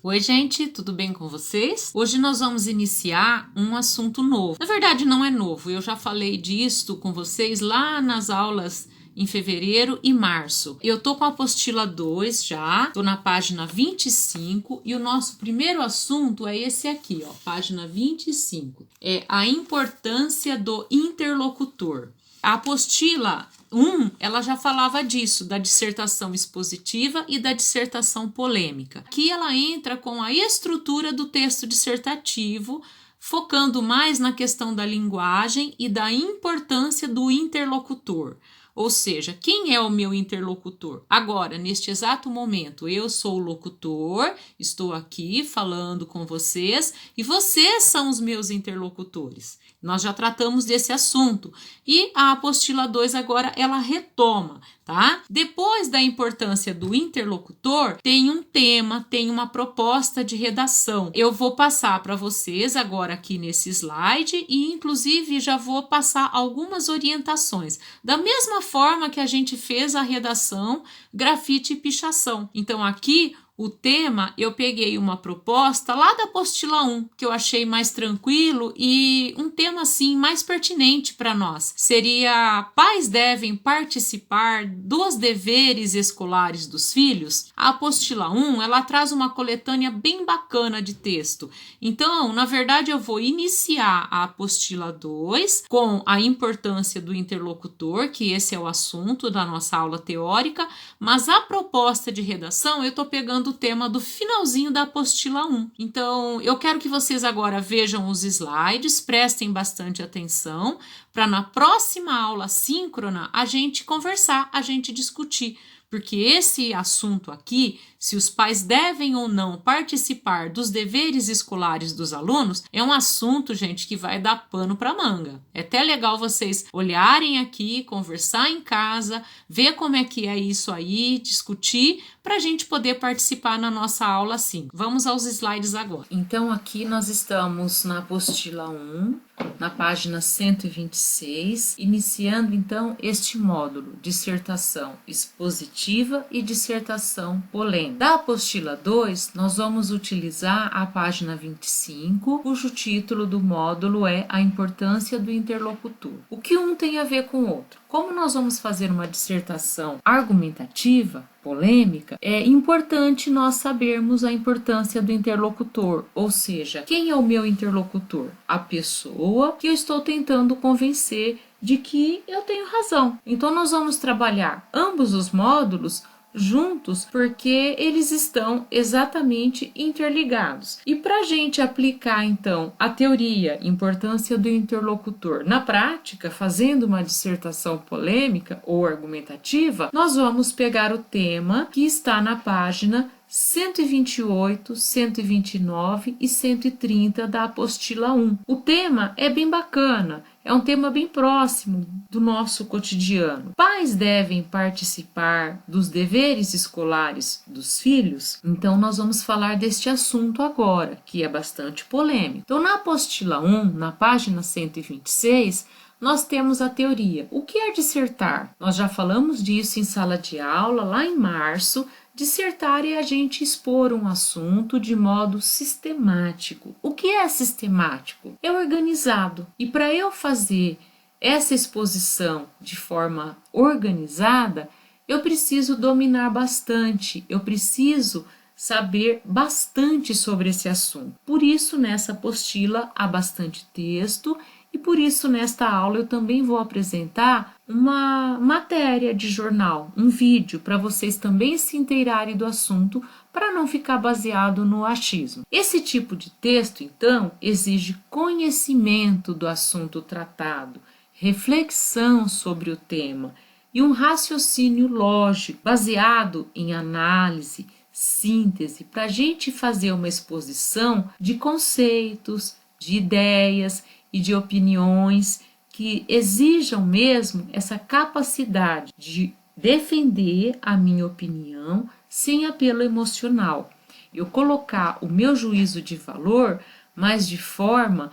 Oi, gente, tudo bem com vocês? Hoje nós vamos iniciar um assunto novo. Na verdade, não é novo, eu já falei disto com vocês lá nas aulas em fevereiro e março. Eu tô com a apostila 2 já, tô na página 25 e o nosso primeiro assunto é esse aqui, ó, página 25. É a importância do interlocutor. A apostila 1, ela já falava disso, da dissertação expositiva e da dissertação polêmica. Aqui ela entra com a estrutura do texto dissertativo, focando mais na questão da linguagem e da importância do interlocutor. Ou seja, quem é o meu interlocutor? Agora, neste exato momento, eu sou o locutor, estou aqui falando com vocês e vocês são os meus interlocutores. Nós já tratamos desse assunto e a apostila 2 agora ela retoma, tá? Depois da importância do interlocutor, tem um tema, tem uma proposta de redação. Eu vou passar para vocês agora aqui nesse slide e inclusive já vou passar algumas orientações. Da mesma forma que a gente fez a redação, grafite e pichação. Então aqui o tema, eu peguei uma proposta lá da apostila 1, que eu achei mais tranquilo e um tema assim mais pertinente para nós. Seria: pais devem participar dos deveres escolares dos filhos? A apostila 1, ela traz uma coletânea bem bacana de texto. Então, na verdade, eu vou iniciar a apostila 2 com a importância do interlocutor, que esse é o assunto da nossa aula teórica, mas a proposta de redação eu estou pegando o tema do finalzinho da apostila 1. Então, eu quero que vocês agora vejam os slides, prestem bastante atenção, para na próxima aula síncrona a gente conversar, a gente discutir. Porque esse assunto aqui, se os pais devem ou não participar dos deveres escolares dos alunos, é um assunto, gente, que vai dar pano para manga. É até legal vocês olharem aqui, conversar em casa, ver como é que é isso aí, discutir, para a gente poder participar na nossa aula sim. Vamos aos slides agora. Então, aqui nós estamos na apostila 1, na página 126, iniciando então este módulo, dissertação expositiva e dissertação polêmica. Da apostila 2, nós vamos utilizar a página 25, cujo título do módulo é a importância do interlocutor. O que um tem a ver com o outro? Como nós vamos fazer uma dissertação argumentativa, polêmica, é importante nós sabermos a importância do interlocutor, ou seja, quem é o meu interlocutor? A pessoa que eu estou tentando convencer de que eu tenho razão. Então nós vamos trabalhar ambos os módulos juntos porque eles estão exatamente interligados. E para a gente aplicar então a teoria, importância do interlocutor na prática, fazendo uma dissertação polêmica ou argumentativa, nós vamos pegar o tema que está na página 128, 129 e 130 da apostila 1. O tema é bem bacana, é um tema bem próximo do nosso cotidiano. Pais devem participar dos deveres escolares dos filhos? Então nós vamos falar deste assunto agora, que é bastante polêmico. Então na apostila 1, na página 126, nós temos a teoria. O que é dissertar? Nós já falamos disso em sala de aula, lá em março. Dissertar é a gente expor um assunto de modo sistemático. O que é sistemático? É organizado. E para eu fazer essa exposição de forma organizada, eu preciso dominar bastante, eu preciso saber bastante sobre esse assunto. Por isso, nessa apostila há bastante texto e por isso, nesta aula, eu também vou apresentar uma matéria de jornal, um vídeo, para vocês também se inteirarem do assunto, para não ficar baseado no achismo. Esse tipo de texto, então, exige conhecimento do assunto tratado, reflexão sobre o tema e um raciocínio lógico, baseado em análise, síntese, para a gente fazer uma exposição de conceitos, de ideias e de opiniões que exijam mesmo essa capacidade de defender a minha opinião sem apelo emocional. Eu colocar o meu juízo de valor, mas de forma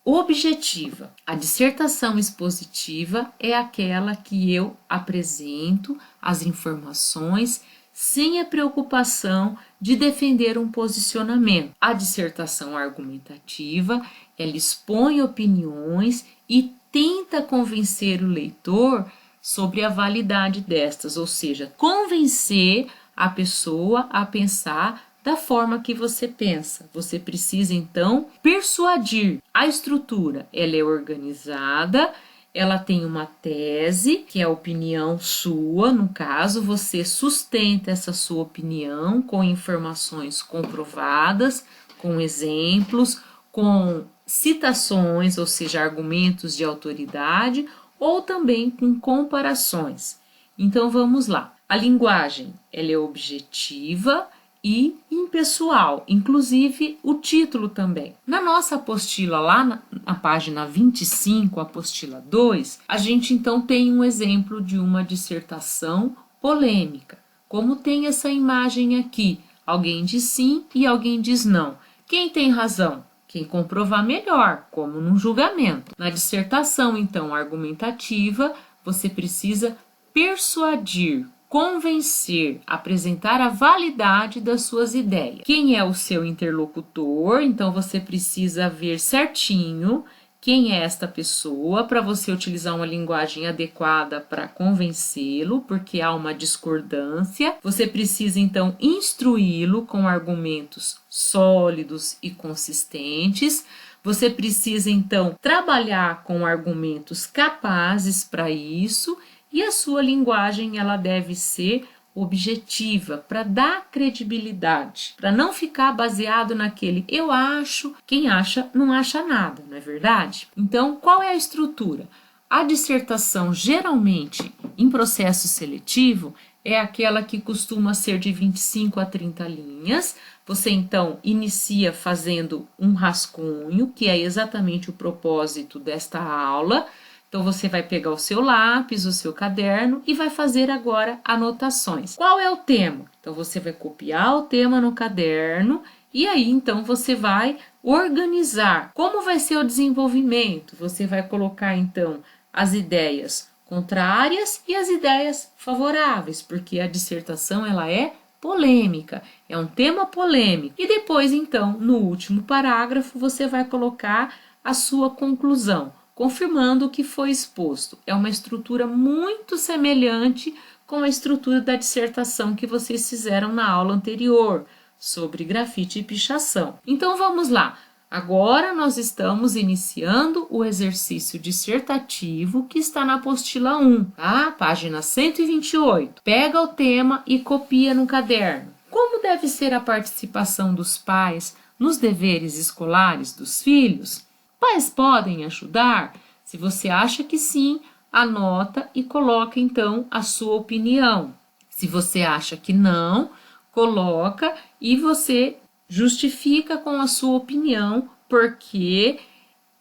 objetiva. A dissertação expositiva é aquela que eu apresento as informações sem a preocupação de defender um posicionamento. A dissertação argumentativa, ela expõe opiniões e tenta convencer o leitor sobre a validade destas, ou seja, convencer a pessoa a pensar da forma que você pensa. Você precisa, então, persuadir. A estrutura, ela é organizada, ela tem uma tese, que é a opinião sua, no caso, você sustenta essa sua opinião com informações comprovadas, com exemplos, com citações, ou seja, argumentos de autoridade, ou também com comparações. Então, vamos lá. A linguagem, ela é objetiva e impessoal, inclusive o título também. Na nossa apostila, lá na página 25, apostila 2, a gente então tem um exemplo de uma dissertação polêmica. Como tem essa imagem aqui, alguém diz sim e alguém diz não. Quem tem razão? Quem comprovar melhor, como num julgamento. Na dissertação, então, argumentativa, você precisa persuadir, convencer, apresentar a validade das suas ideias. Quem é o seu interlocutor? Então, você precisa ver certinho quem é esta pessoa para você utilizar uma linguagem adequada para convencê-lo, porque há uma discordância. Você precisa, então, instruí-lo com argumentos sólidos e consistentes. Você precisa, então, trabalhar com argumentos capazes para isso. E a sua linguagem, ela deve ser objetiva, para dar credibilidade, para não ficar baseado naquele eu acho, quem acha não acha nada, não é verdade? Então, qual é a estrutura? A dissertação, geralmente, em processo seletivo, é aquela que costuma ser de 25 a 30 linhas. Você, então, inicia fazendo um rascunho, que é exatamente o propósito desta aula. Então, você vai pegar o seu lápis, o seu caderno e vai fazer agora anotações. Qual é o tema? Então, você vai copiar o tema no caderno e aí, então, você vai organizar. Como vai ser o desenvolvimento? Você vai colocar, então, as ideias contrárias e as ideias favoráveis, porque a dissertação, ela é polêmica, é um tema polêmico. E depois, então, no último parágrafo, você vai colocar a sua conclusão, confirmando o que foi exposto. É uma estrutura muito semelhante com a estrutura da dissertação que vocês fizeram na aula anterior, sobre grafite e pichação. Então, vamos lá. Agora, nós estamos iniciando o exercício dissertativo que está na apostila 1, tá? Página 128. Pega o tema e copia no caderno. Como deve ser a participação dos pais nos deveres escolares dos filhos? Pais podem ajudar? Se você acha que sim, anota e coloca então a sua opinião. Se você acha que não, coloca e você justifica com a sua opinião porque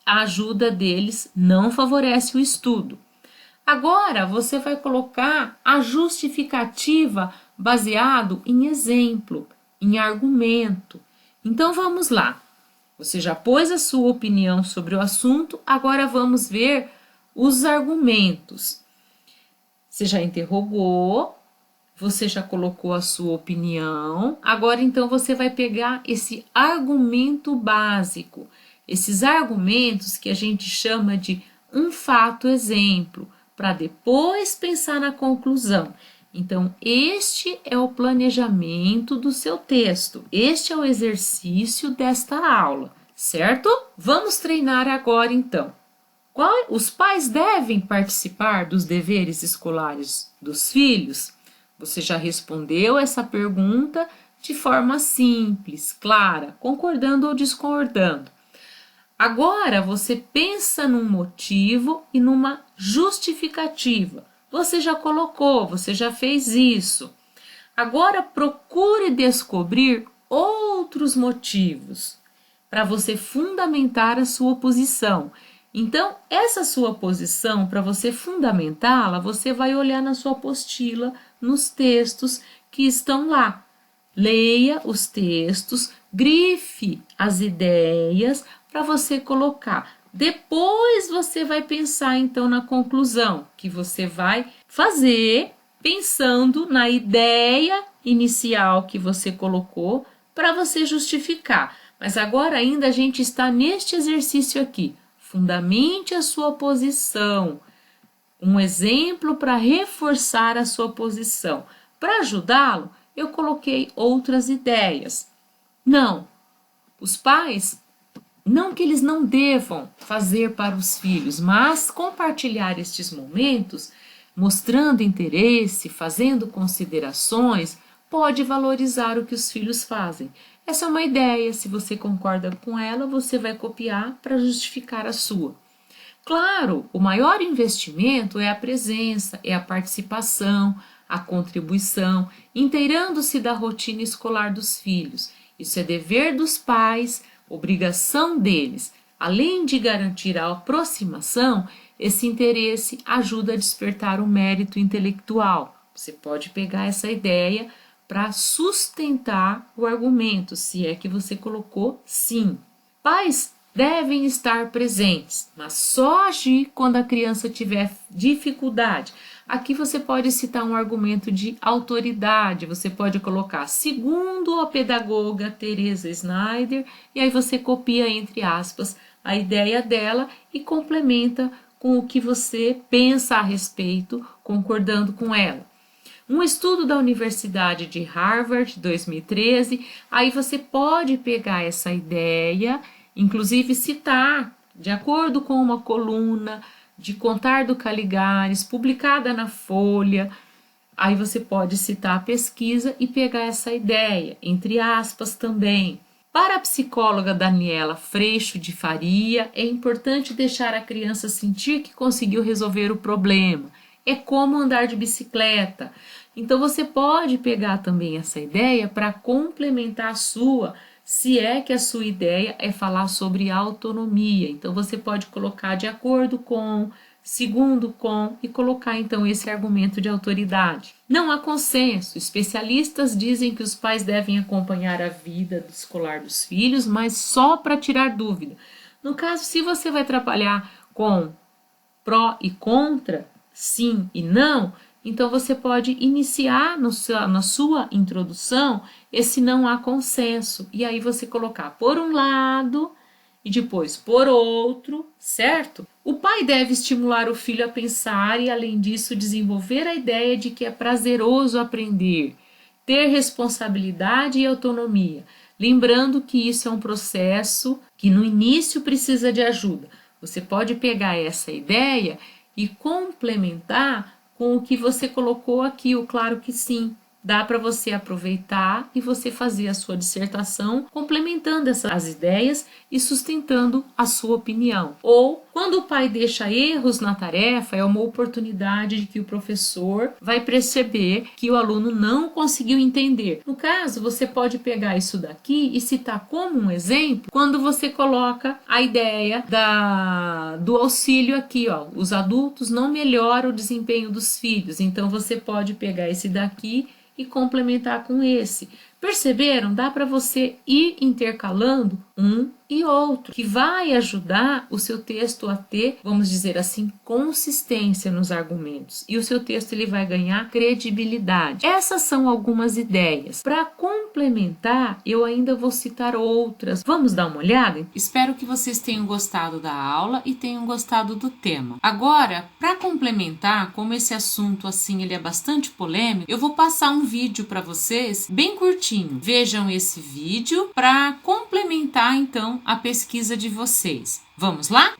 a ajuda deles não favorece o estudo. Agora você vai colocar a justificativa baseado em exemplo, em argumento. Então vamos lá. Você já pôs a sua opinião sobre o assunto, agora vamos ver os argumentos. Você já interrogou, você já colocou a sua opinião, agora então você vai pegar esse argumento básico, esses argumentos que a gente chama de um fato exemplo, para depois pensar na conclusão. Então, este é o planejamento do seu texto, este é o exercício desta aula, certo? Vamos treinar agora então. Os pais devem participar dos deveres escolares dos filhos? Você já respondeu essa pergunta de forma simples, clara, concordando ou discordando. Agora você pensa num motivo e numa justificativa. Você já colocou, você já fez isso. Agora procure descobrir outros motivos para você fundamentar a sua posição. Então, essa sua posição, para você fundamentá-la, você vai olhar na sua apostila, nos textos que estão lá. Leia os textos, grife as ideias para você colocar. Depois você vai pensar então na conclusão, que você vai fazer pensando na ideia inicial que você colocou para você justificar. Mas agora ainda a gente está neste exercício aqui. Fundamente a sua posição. Um exemplo para reforçar a sua posição. Para ajudá-lo, eu coloquei outras ideias. Não, os pais, não que eles não devam fazer para os filhos, mas compartilhar estes momentos, mostrando interesse, fazendo considerações, pode valorizar o que os filhos fazem. Essa é uma ideia, se você concorda com ela, você vai copiar para justificar a sua. Claro, o maior investimento é a presença, é a participação, a contribuição, inteirando-se da rotina escolar dos filhos. Isso é dever dos pais, obrigação deles. Além de garantir a aproximação, esse interesse ajuda a despertar o mérito intelectual. Você pode pegar essa ideia para sustentar o argumento, se é que você colocou sim. Pais devem estar presentes, mas só agir quando a criança tiver dificuldade. Aqui você pode citar um argumento de autoridade, você pode colocar segundo a pedagoga Teresa Schneider, e aí você copia, entre aspas, a ideia dela e complementa com o que você pensa a respeito, concordando com ela. Um estudo da Universidade de Harvard, 2013, aí você pode pegar essa ideia, inclusive citar, de acordo com uma coluna de Contar do Caligares, publicada na Folha, aí você pode citar a pesquisa e pegar essa ideia, entre aspas também. Para a psicóloga Daniela Freixo de Faria, é importante deixar a criança sentir que conseguiu resolver o problema. É como andar de bicicleta. Então você pode pegar também essa ideia para complementar a sua, se é que a sua ideia é falar sobre autonomia. Então você pode colocar de acordo com, segundo com e colocar então esse argumento de autoridade. Não há consenso. Especialistas dizem que os pais devem acompanhar a vida escolar dos filhos, mas só para tirar dúvida. No caso, se você vai trabalhar com pró e contra, sim e não, então você pode iniciar na sua introdução esse não há consenso, e aí você colocar por um lado e depois por outro, certo? O pai deve estimular o filho a pensar e, além disso, desenvolver a ideia de que é prazeroso aprender, ter responsabilidade e autonomia, lembrando que isso é um processo que no início precisa de ajuda. Você pode pegar essa ideia e complementar com o que você colocou aqui, o claro que sim. Dá para você aproveitar e você fazer a sua dissertação complementando as ideias e sustentando a sua opinião. Ou, quando o pai deixa erros na tarefa, é uma oportunidade de que o professor vai perceber que o aluno não conseguiu entender. No caso, você pode pegar isso daqui e citar como um exemplo quando você coloca a ideia do auxílio aqui, ó. Os adultos não melhoram o desempenho dos filhos, então você pode pegar esse daqui e complementar com esse. Perceberam? Dá para você ir intercalando um e outro, que vai ajudar o seu texto a ter, vamos dizer assim, consistência nos argumentos. E o seu texto ele vai ganhar credibilidade. Essas são algumas ideias. Para complementar, eu ainda vou citar outras. Vamos dar uma olhada? Espero que vocês tenham gostado da aula e tenham gostado do tema. Agora, para complementar, como esse assunto assim ele é bastante polêmico, eu vou passar um vídeo para vocês bem curtinho. Vejam esse vídeo para complementar então a pesquisa de vocês. Vamos lá?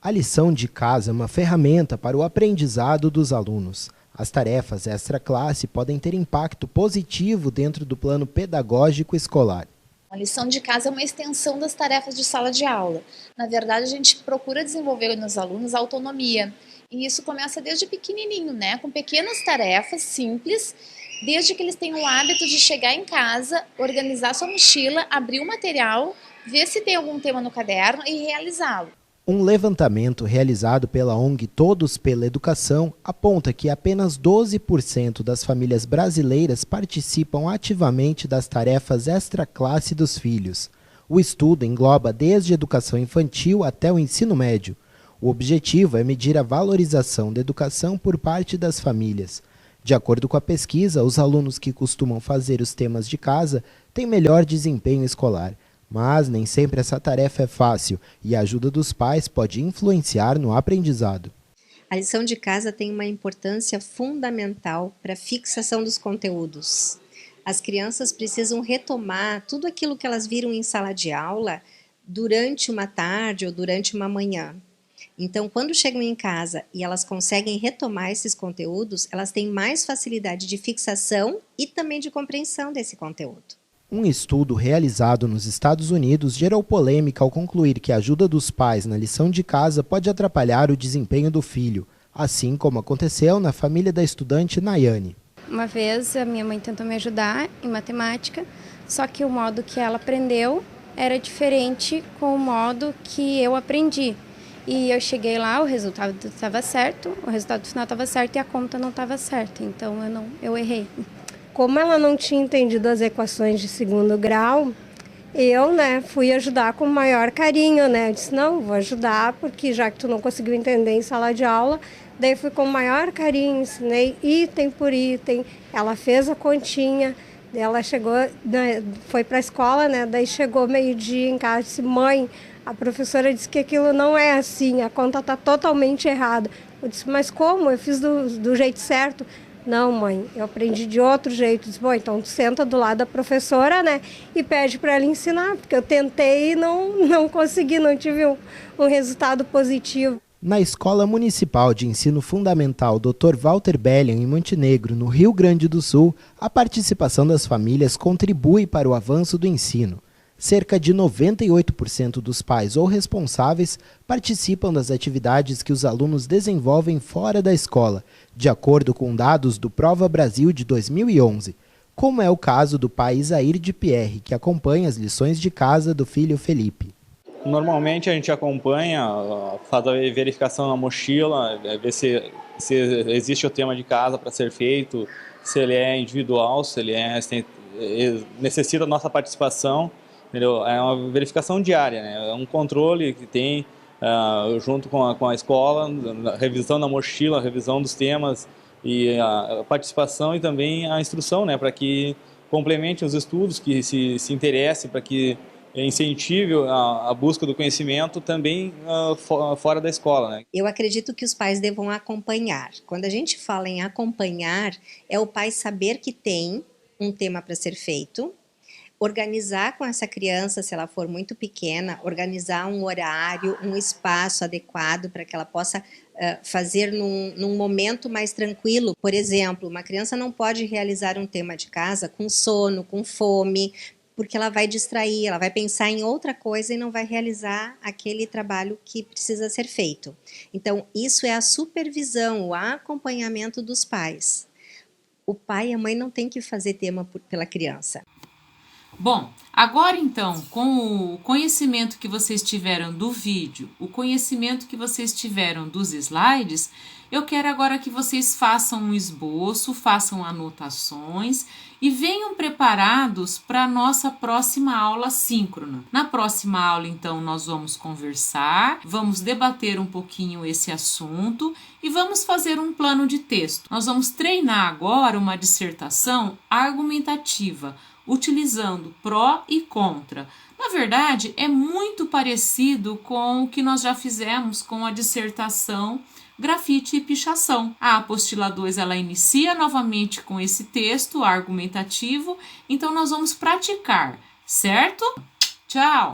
A lição de casa é uma ferramenta para o aprendizado dos alunos. As tarefas extra-classe podem ter impacto positivo dentro do plano pedagógico escolar. A lição de casa é uma extensão das tarefas de sala de aula. Na verdade, a gente procura desenvolver nos alunos a autonomia. E isso começa desde pequenininho, né? Com pequenas tarefas simples, desde que eles tenham o hábito de chegar em casa, organizar sua mochila, abrir o material, ver se tem algum tema no caderno e realizá-lo. Um levantamento realizado pela ONG Todos pela Educação aponta que apenas 12% das famílias brasileiras participam ativamente das tarefas extra-classe dos filhos. O estudo engloba desde a educação infantil até o ensino médio. O objetivo é medir a valorização da educação por parte das famílias. De acordo com a pesquisa, os alunos que costumam fazer os temas de casa têm melhor desempenho escolar. Mas nem sempre essa tarefa é fácil e a ajuda dos pais pode influenciar no aprendizado. A lição de casa tem uma importância fundamental para a fixação dos conteúdos. As crianças precisam retomar tudo aquilo que elas viram em sala de aula durante uma tarde ou durante uma manhã. Então, quando chegam em casa e elas conseguem retomar esses conteúdos, elas têm mais facilidade de fixação e também de compreensão desse conteúdo. Um estudo realizado nos Estados Unidos gerou polêmica ao concluir que a ajuda dos pais na lição de casa pode atrapalhar o desempenho do filho, assim como aconteceu na família da estudante Nayane. Uma vez a minha mãe tentou me ajudar em matemática, só que o modo que ela aprendeu era diferente com o modo que eu aprendi. E eu cheguei lá, o resultado estava certo, o resultado final estava certo e a conta não estava certa, então eu errei. Como ela não tinha entendido as equações de segundo grau, eu, fui ajudar com o maior carinho, Eu disse, não, vou ajudar, porque já que tu não conseguiu entender em sala de aula, daí fui com o maior carinho, ensinei item por item, ela fez a continha, ela chegou, foi para a escola, daí chegou meio-dia em casa e disse, mãe, a professora disse que aquilo não é assim, a conta está totalmente errada. Eu disse, mas como? Eu fiz do jeito certo. Não, mãe, eu aprendi de outro jeito. Disse, bom, então tu senta do lado da professora, e pede para ela ensinar, porque eu tentei e não consegui, não tive um resultado positivo. Na Escola Municipal de Ensino Fundamental Dr. Walter Bellion, em Montenegro, no Rio Grande do Sul, a participação das famílias contribui para o avanço do ensino. Cerca de 98% dos pais ou responsáveis participam das atividades que os alunos desenvolvem fora da escola, de acordo com dados do Prova Brasil de 2011, como é o caso do pai Isair de Pierre, que acompanha as lições de casa do filho Felipe. Normalmente a gente acompanha, faz a verificação na mochila, ver se existe o tema de casa para ser feito, se ele é individual, se necessita da nossa participação. Entendeu? É uma verificação diária, É um controle que tem junto com a escola, a revisão da mochila, a revisão dos temas e a participação e também a instrução, para que complemente os estudos, que se interesse, para que incentive a busca do conhecimento também fora da escola. Eu acredito que os pais devam acompanhar. Quando a gente fala em acompanhar, é o pai saber que tem um tema para ser feito, organizar com essa criança, se ela for muito pequena, organizar um horário, um espaço adequado para que ela possa fazer num momento mais tranquilo. Por exemplo, uma criança não pode realizar um tema de casa com sono, com fome, porque ela vai distrair, ela vai pensar em outra coisa e não vai realizar aquele trabalho que precisa ser feito. Então, isso é a supervisão, o acompanhamento dos pais. O pai e a mãe não têm que fazer tema pela criança. Bom, agora então, com o conhecimento que vocês tiveram do vídeo, o conhecimento que vocês tiveram dos slides, eu quero agora que vocês façam um esboço, façam anotações e venham preparados para a nossa próxima aula síncrona. Na próxima aula, então, nós vamos conversar, vamos debater um pouquinho esse assunto e vamos fazer um plano de texto. Nós vamos treinar agora uma dissertação argumentativa, utilizando pró e contra. Na verdade, é muito parecido com o que nós já fizemos com a dissertação grafite e pichação. A apostila 2 ela inicia novamente com esse texto argumentativo, então nós vamos praticar, certo? Tchau!